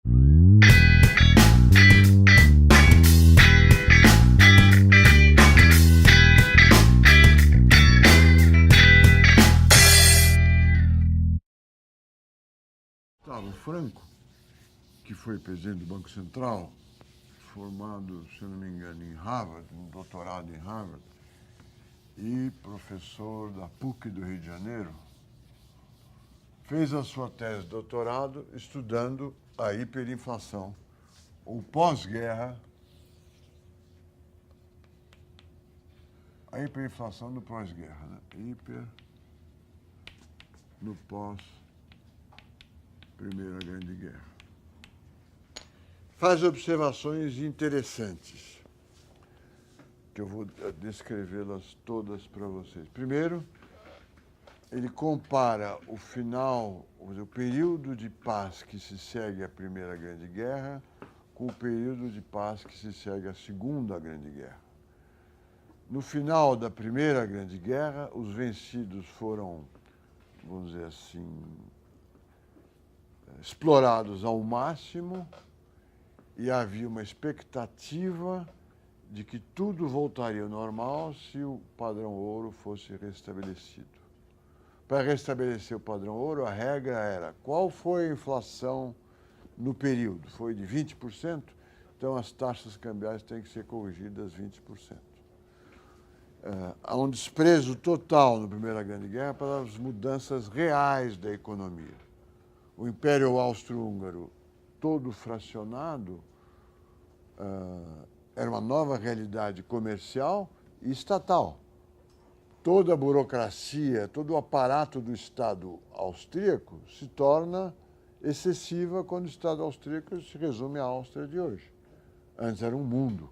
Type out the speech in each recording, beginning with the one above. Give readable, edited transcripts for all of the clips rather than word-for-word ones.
Gustavo Franco, que foi presidente do Banco Central, formado, se não me engano, em Harvard, um doutorado em Harvard, e professor da PUC do Rio de Janeiro, fez a sua tese de doutorado estudando a hiperinflação, ou pós-guerra, a hiperinflação do pós-guerra, né? No pós-Primeira Grande Guerra. Faz observações interessantes, que eu vou descrevê-las todas para vocês. Primeiro, ele compara o final, o período de paz que se segue à Primeira Grande Guerra com o período de paz que se segue à Segunda Grande Guerra. No final da Primeira Grande Guerra, os vencidos foram, vamos dizer assim, explorados ao máximo e havia uma expectativa de que tudo voltaria ao normal se o padrão ouro fosse restabelecido. Para restabelecer o padrão ouro, a regra era qual foi a inflação no período? Foi de 20%? Então, as taxas cambiais têm que ser corrigidas 20%. Há um desprezo total na Primeira Grande Guerra para as mudanças reais da economia. O Império Austro-Húngaro, todo fracionado, era uma nova realidade comercial e estatal. Toda a burocracia, todo o aparato do Estado austríaco se torna excessiva quando o Estado austríaco se resume à Áustria de hoje. Antes era um mundo,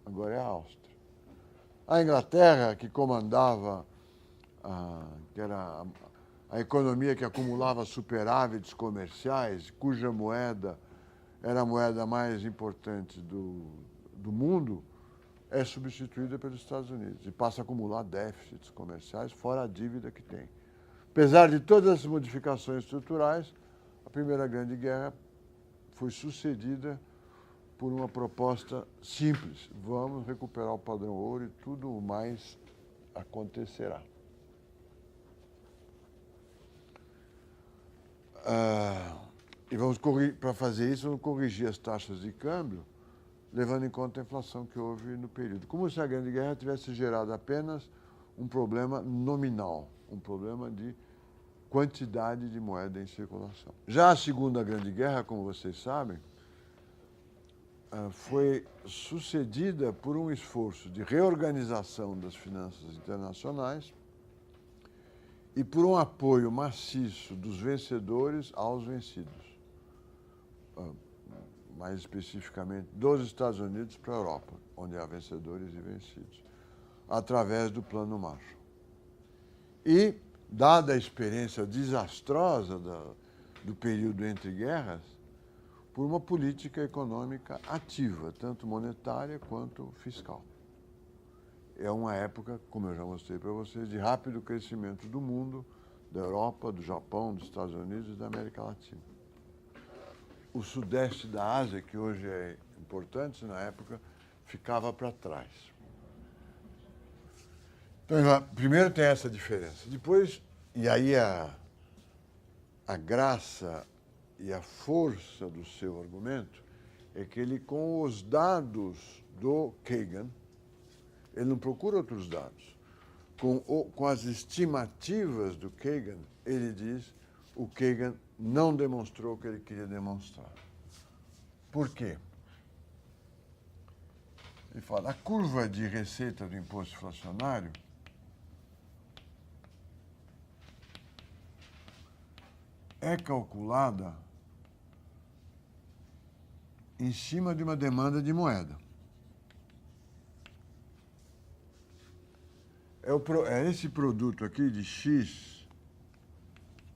agora é a Áustria. A Inglaterra, que comandava, que era a economia que acumulava superávites comerciais, cuja moeda era a moeda mais importante do mundo, é substituída pelos Estados Unidos e passa a acumular déficits comerciais, fora a dívida que tem. Apesar de todas as modificações estruturais, a Primeira Grande Guerra foi sucedida por uma proposta simples. Vamos recuperar o padrão ouro e tudo o mais acontecerá. E vamos para fazer isso, vamos corrigir as taxas de câmbio, levando em conta a inflação que houve no período. Como se a Grande Guerra tivesse gerado apenas um problema nominal, um problema de quantidade de moeda em circulação. Já a Segunda Grande Guerra, como vocês sabem, foi sucedida por um esforço de reorganização das finanças internacionais e por um apoio maciço dos vencedores aos vencidos, mais especificamente dos Estados Unidos para a Europa, onde há vencedores e vencidos, através do Plano Marshall. E, dada a experiência desastrosa do período entre guerras, por uma política econômica ativa, tanto monetária quanto fiscal. É uma época, como eu já mostrei para vocês, de rápido crescimento do mundo, da Europa, do Japão, dos Estados Unidos e da América Latina. O sudeste da Ásia, que hoje é importante, na época, ficava para trás. Então, primeiro tem essa diferença. Depois, e aí a graça e a força do seu argumento é que ele, com os dados do Kagan, ele não procura outros dados. Com as estimativas do Kagan, ele diz o Kagan não demonstrou o que ele queria demonstrar. Por quê? Ele fala, a curva de receita do imposto inflacionário é calculada em cima de uma demanda de moeda. É esse produto aqui de X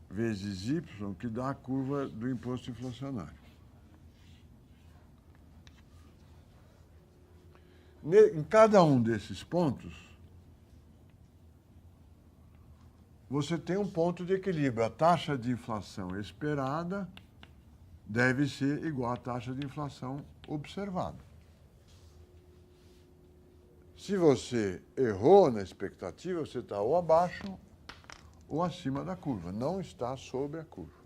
vezes Y que dá a curva do imposto inflacionário. Em cada um desses pontos, você tem um ponto de equilíbrio, a taxa de inflação esperada deve ser igual à taxa de inflação observada. Se você errou na expectativa, você está ou abaixo ou acima da curva, não está sobre a curva.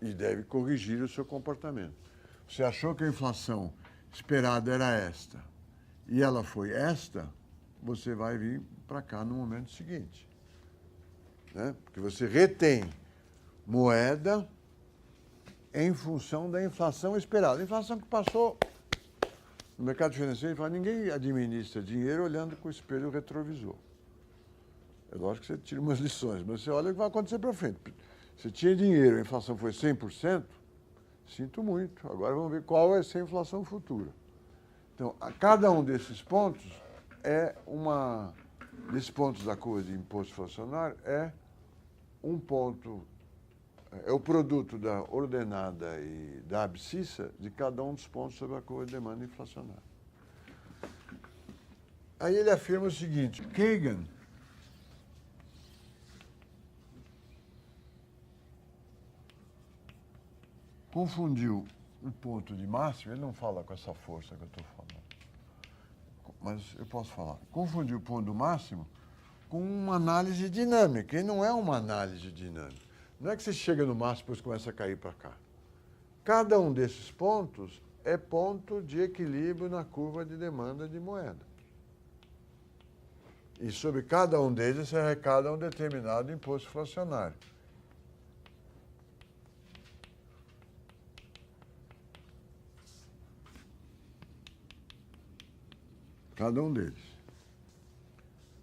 E deve corrigir o seu comportamento. Você achou que a inflação esperada era esta, e ela foi esta, você vai vir para cá no momento seguinte. Né? Porque você retém moeda em função da inflação esperada. A inflação que passou no mercado financeiro, ninguém administra dinheiro olhando com o espelho retrovisor. É lógico que você tira umas lições, mas você olha o que vai acontecer para frente. Você tinha dinheiro, a inflação foi 100%, sinto muito. Agora vamos ver qual vai ser a inflação futura. Então, a cada um desses pontos desses pontos da curva de imposto inflacionário é um ponto, é o produto da ordenada e da abscissa de cada um dos pontos sobre a curva de demanda inflacionária. Aí ele afirma o seguinte: Kagan confundiu o ponto de máximo, ele não fala com essa força que eu estou falando, mas eu posso falar. Confundiu o ponto do máximo com uma análise dinâmica, e não é uma análise dinâmica. Não é que você chega no máximo e depois começa a cair para cá. Cada um desses pontos é ponto de equilíbrio na curva de demanda de moeda. E sobre cada um deles se arrecada um determinado imposto inflacionário. Cada um deles.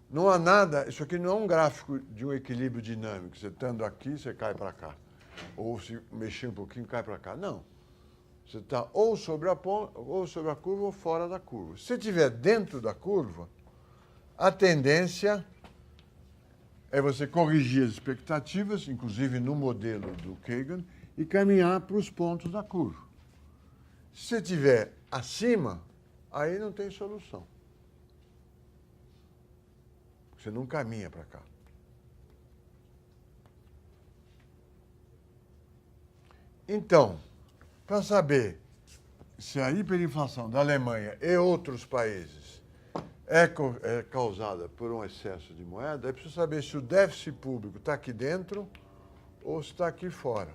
Não há nada, isso aqui não é um gráfico de um equilíbrio dinâmico. Você estando aqui, você cai para cá. Ou se mexer um pouquinho, cai para cá. Não. Você está ou sobre a curva ou fora da curva. Se você estiver dentro da curva, a tendência é você corrigir as expectativas, inclusive no modelo do Kagan, e caminhar para os pontos da curva. Se você estiver acima, aí não tem solução. Você não caminha para cá. Então, para saber se a hiperinflação da Alemanha e outros países é causada por um excesso de moeda, é preciso saber se o déficit público está aqui dentro ou se está aqui fora.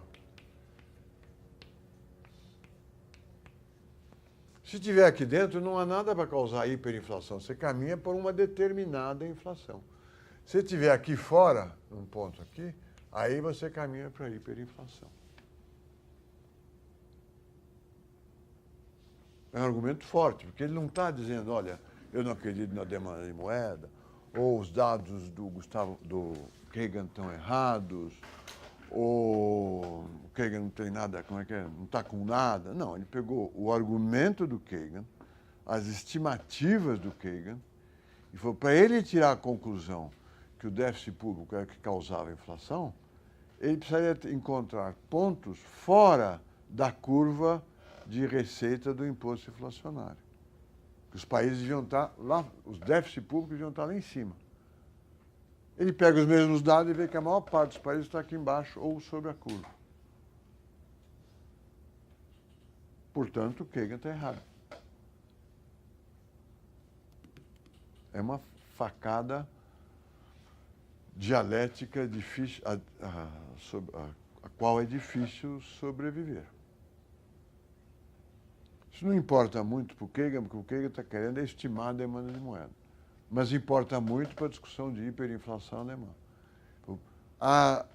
Se estiver aqui dentro, não há nada para causar hiperinflação. Você caminha por uma determinada inflação. Se estiver aqui fora, num ponto aqui, aí você caminha para a hiperinflação. É um argumento forte, porque ele não está dizendo, olha, eu não acredito na demanda de moeda, ou os dados do Kagan estão errados, ou o Kagan não tem nada, não está com nada. Não, ele pegou o argumento do Kagan, as estimativas do Kagan, e foi para ele tirar a conclusão que o déficit público era o que causava a inflação, ele precisaria encontrar pontos fora da curva de receita do imposto inflacionário. Os países deviam estar lá, os déficits públicos deviam estar lá em cima. Ele pega os mesmos dados e vê que a maior parte dos países está aqui embaixo ou sobre a curva. Portanto, o Kagan está errado. É uma facada dialética difícil, a qual é difícil sobreviver. Isso não importa muito para o Kagan, porque o Kagan está querendo estimar a demanda de moeda. Mas importa muito para a discussão de hiperinflação alemã.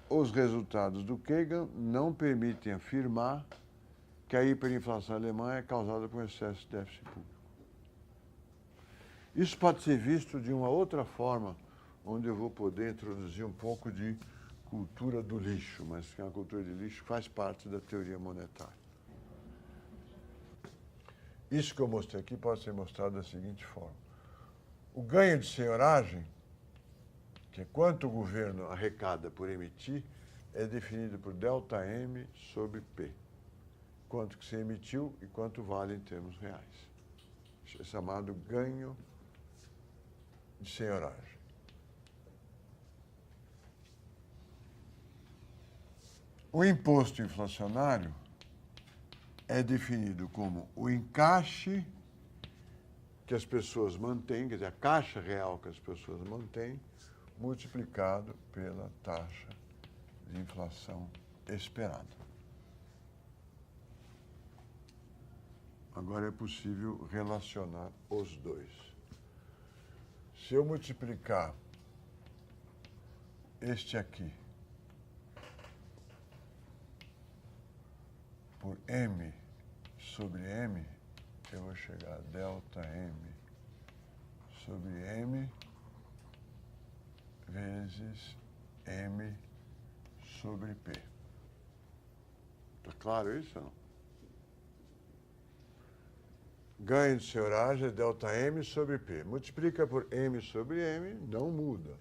Os resultados do Kagan não permitem afirmar que a hiperinflação alemã é causada por excesso de déficit público. Isso pode ser visto de uma outra forma, onde eu vou poder introduzir um pouco de cultura do lixo, mas que é uma cultura de lixo que faz parte da teoria monetária. Isso que eu mostrei aqui pode ser mostrado da seguinte forma. O ganho de senhoragem, que é quanto o governo arrecada por emitir, é definido por ΔM sobre P. Quanto que se emitiu e quanto vale em termos reais. Isso é chamado ganho de senhoragem. O imposto inflacionário é definido como o encaixe que as pessoas mantêm, quer dizer, a caixa real que as pessoas mantêm, multiplicado pela taxa de inflação esperada. Agora é possível relacionar os dois. Se eu multiplicar este aqui por M sobre M, eu vou chegar a delta M sobre M vezes M sobre P. Está claro isso ou não? Ganho de seuragem é delta M sobre P. Multiplica por M sobre M, não muda.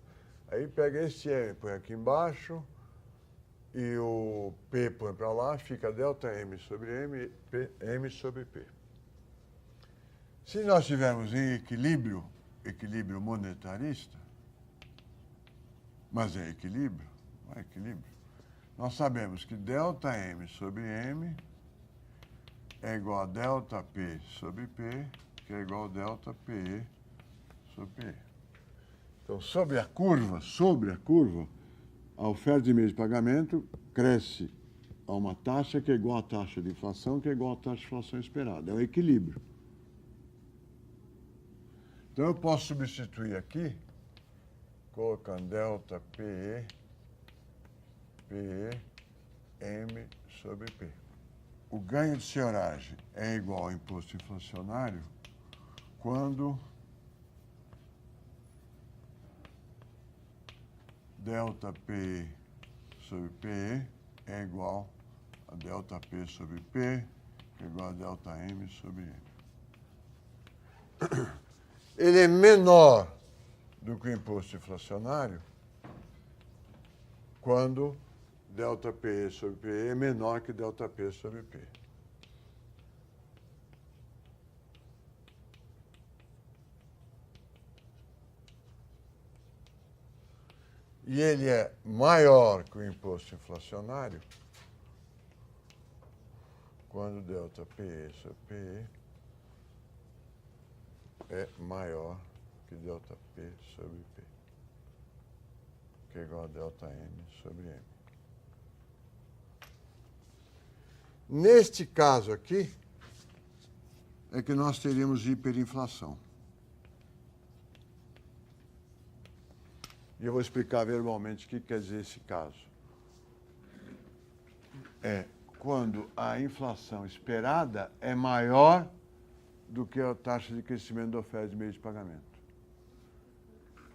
Aí pega esse M, põe aqui embaixo, e o P põe para lá, fica delta M sobre M, M sobre P. Se nós estivermos em equilíbrio monetarista, mas é equilíbrio, não é equilíbrio, nós sabemos que delta M sobre M é igual a delta P sobre P, que é igual a delta PE sobre PE. Então, sobre a curva, a oferta de meio de pagamento cresce a uma taxa que é igual à taxa de inflação, que é igual à taxa de inflação esperada. É o equilíbrio. Então, eu posso substituir aqui, colocando delta PE, M sobre P. O ganho de seuragem é igual ao imposto inflacionário quando delta P sobre PE é igual a delta P sobre P, que é igual a delta M sobre M. Ele é menor do que o imposto inflacionário quando delta PE sobre PE é menor que delta P sobre P. E ele é maior que o imposto inflacionário quando delta PE sobre PE é maior que delta P sobre P, que é igual a delta M sobre M. Neste caso aqui, é que nós teríamos hiperinflação. E eu vou explicar verbalmente o que quer dizer esse caso. É quando a inflação esperada é maior do que a taxa de crescimento da oferta de meio de pagamento.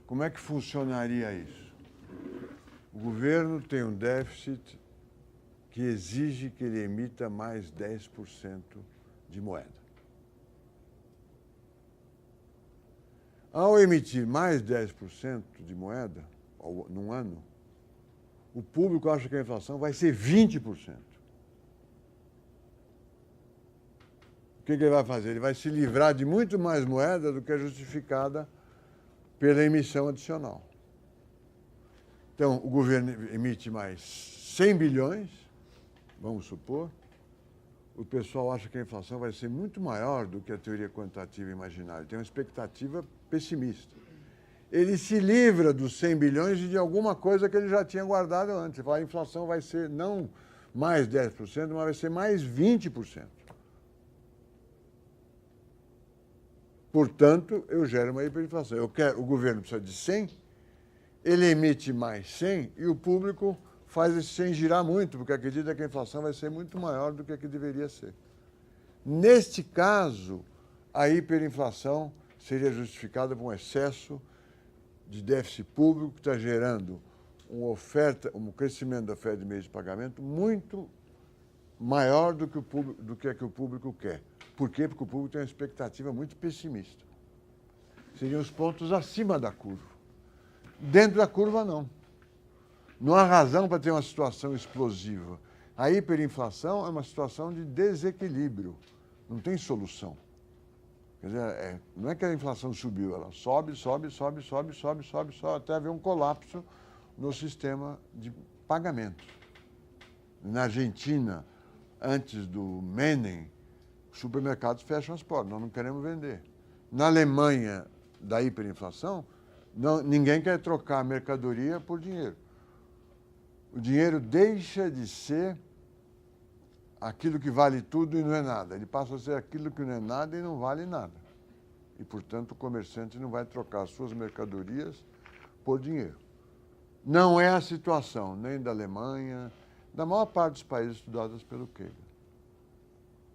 Como é que funcionaria isso? O governo tem um déficit que exige que ele emita mais 10% de moeda. Ao emitir mais 10% de moeda num ano, o público acha que a inflação vai ser 20%. O que ele vai fazer? Ele vai se livrar de muito mais moeda do que é justificada pela emissão adicional. Então, o governo emite mais 100 bilhões, vamos supor, o pessoal acha que a inflação vai ser muito maior do que a teoria quantitativa imaginária. Tem uma expectativa pessimista. Ele se livra dos 100 bilhões e de alguma coisa que ele já tinha guardado antes. Ele fala, a inflação vai ser não mais 10%, mas vai ser mais 20%. Portanto, eu gero uma hiperinflação. O governo precisa de 100, ele emite mais 100 e o público faz esse 100 girar muito, porque acredita que a inflação vai ser muito maior do que a que deveria ser. Neste caso, a hiperinflação seria justificada por um excesso de déficit público que está gerando um crescimento da oferta de meios de pagamento muito maior do que o público quer. Por quê? Porque o público tem uma expectativa muito pessimista. Seriam os pontos acima da curva. Dentro da curva, não. Não há razão para ter uma situação explosiva. A hiperinflação é uma situação de desequilíbrio. Não tem solução. Quer dizer, não é que a inflação subiu, ela sobe, até haver um colapso no sistema de pagamento. Na Argentina, antes do Menem, os supermercados fecham as portas, nós não queremos vender. Na Alemanha, da hiperinflação, ninguém quer trocar mercadoria por dinheiro. O dinheiro deixa de ser aquilo que vale tudo e não é nada. Ele passa a ser aquilo que não é nada e não vale nada. E, portanto, o comerciante não vai trocar suas mercadorias por dinheiro. Não é a situação nem da Alemanha, da maior parte dos países estudados pelo Kagan.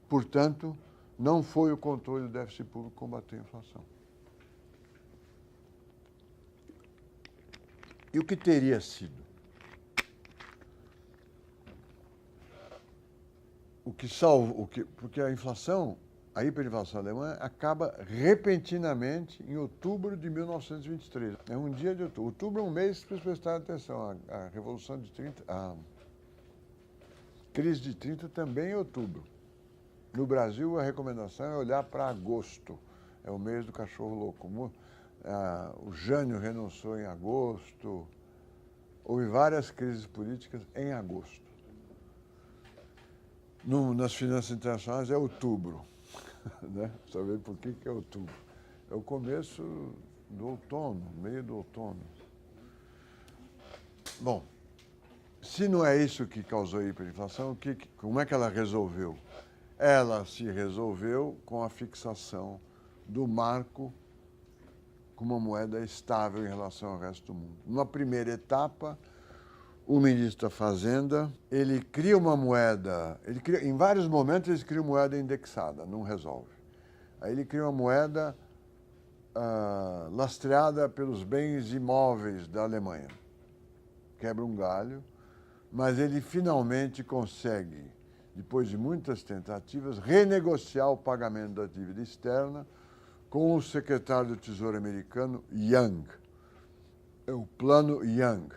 Portanto, não foi o controle do déficit público combater a inflação. E o que teria sido? O que salvou, porque a inflação, a hiperinflação alemã, acaba repentinamente em outubro de 1923. É um dia de outubro. Outubro é um mês para prestar atenção. A Revolução de 30, a crise de 30 também é outubro. No Brasil, a recomendação é olhar para agosto. É o mês do cachorro louco. O Jânio renunciou em agosto. Houve várias crises políticas em agosto. Nas finanças internacionais é outubro. Né? Saber por que é outubro. É o começo do outono, meio do outono. Bom, se não é isso que causou a hiperinflação, como é que ela resolveu? Ela se resolveu com a fixação do marco com uma moeda estável em relação ao resto do mundo. Numa primeira etapa, o ministro da Fazenda, ele cria uma moeda, em vários momentos ele cria uma moeda indexada, não resolve. Aí ele cria uma moeda lastreada pelos bens imóveis da Alemanha. Quebra um galho, mas ele finalmente consegue, depois de muitas tentativas, renegociar o pagamento da dívida externa com o secretário do Tesouro americano, Young. É o Plano Young.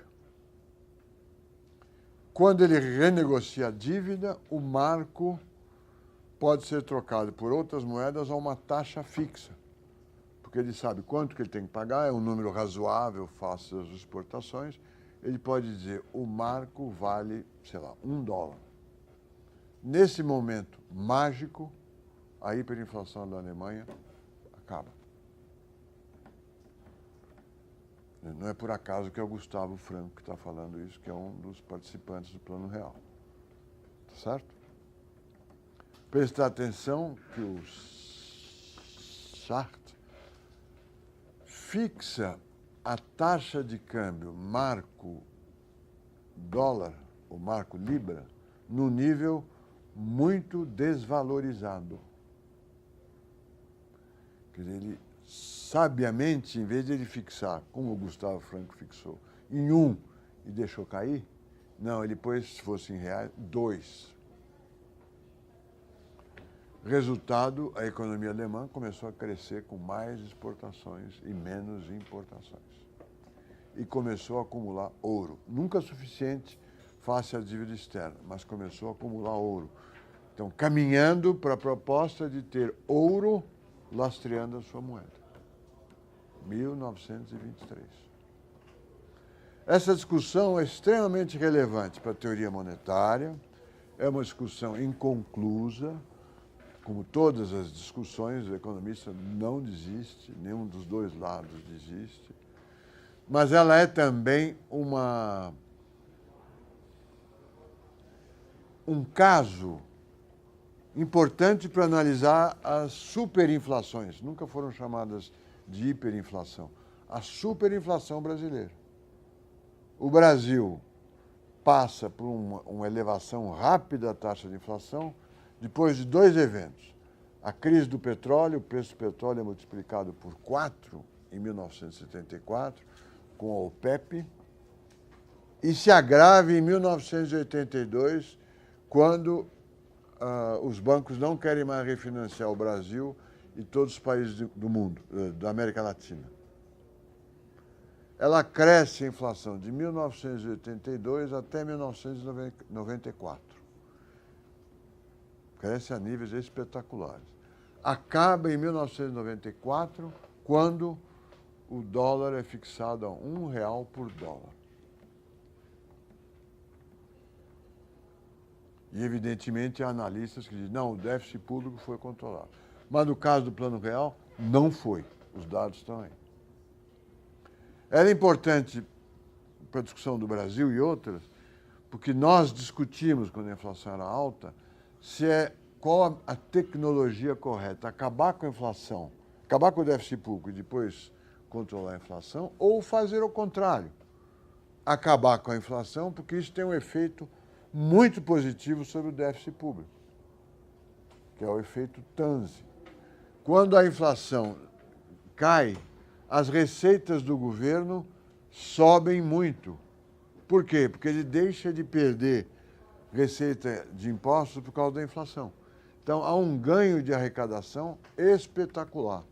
Quando ele renegocia a dívida, o marco pode ser trocado por outras moedas a uma taxa fixa, porque ele sabe quanto que ele tem que pagar, é um número razoável face às exportações. Ele pode dizer, o marco vale, sei lá, $1. Nesse momento mágico, a hiperinflação da Alemanha acaba. Não é por acaso que é o Gustavo Franco que está falando isso, que é um dos participantes do Plano Real. Tá certo? Prestar atenção que o Sartre fixa a taxa de câmbio marco dólar, ou marco libra, num nível muito desvalorizado. Quer dizer, ele sabiamente, em vez de ele fixar, como o Gustavo Franco fixou, em 1 e deixou cair, não, ele pôs, se fosse em reais, 2. Resultado, a economia alemã começou a crescer com mais exportações e menos importações. E começou a acumular ouro. Nunca suficiente face à dívida externa, mas começou a acumular ouro. Então, caminhando para a proposta de ter ouro lastreando a sua moeda. 1923. Essa discussão é extremamente relevante para a teoria monetária, é uma discussão inconclusa, como todas as discussões, o economista não desiste, nenhum dos dois lados desiste, mas ela é também um caso importante para analisar as superinflações, nunca foram chamadas de hiperinflação, a superinflação brasileira. O Brasil passa por uma elevação rápida da taxa de inflação depois de 2 eventos. A crise do petróleo, o preço do petróleo é multiplicado por 4 em 1974, com a OPEP, e se agrava em 1982, quando os bancos não querem mais refinanciar o Brasil e todos os países do mundo, da América Latina. Ela cresce a inflação de 1982 até 1994. Cresce a níveis espetaculares. Acaba em 1994, quando o dólar é fixado a R$1 por dólar. E, evidentemente, há analistas que dizem, não, o déficit público foi controlado. Mas no caso do Plano Real, não foi. Os dados estão aí. Era importante para a discussão do Brasil e outras, porque nós discutimos, quando a inflação era alta, qual a tecnologia correta, acabar com a inflação, acabar com o déficit público e depois controlar a inflação, ou fazer o contrário, acabar com a inflação, porque isso tem um efeito muito positivo sobre o déficit público, que é o efeito Tanzi. Quando a inflação cai, as receitas do governo sobem muito. Por quê? Porque ele deixa de perder receita de impostos por causa da inflação. Então, há um ganho de arrecadação espetacular.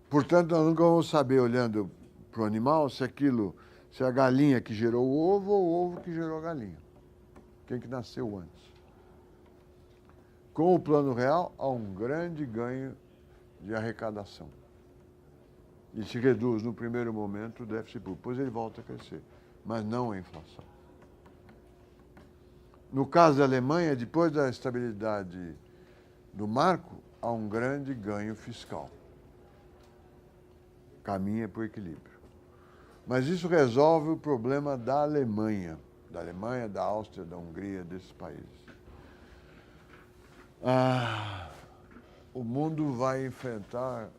Portanto, nós nunca vamos saber, olhando para o animal, se a galinha que gerou o ovo ou o ovo que gerou a galinha. Quem que nasceu antes. Com o Plano Real, há um grande ganho de arrecadação. E se reduz, no primeiro momento, o déficit público. Depois ele volta a crescer, mas não a inflação. No caso da Alemanha, depois da estabilidade do marco, há um grande ganho fiscal. Caminha para o equilíbrio. Mas isso resolve o problema da Alemanha, da Áustria, da Hungria, desses países. O mundo vai enfrentar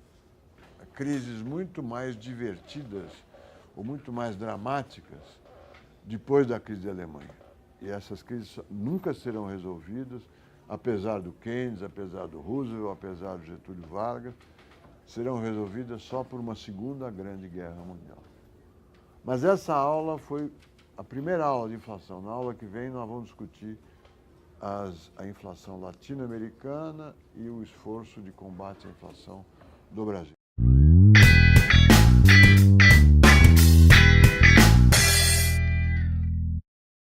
crises muito mais divertidas ou muito mais dramáticas depois da crise da Alemanha. E essas crises nunca serão resolvidas, apesar do Keynes, apesar do Roosevelt, apesar do Getúlio Vargas, serão resolvidas só por uma segunda grande guerra mundial. Mas essa aula foi a primeira aula de inflação. Na aula que vem nós vamos discutir a inflação latino-americana e o esforço de combate à inflação do Brasil.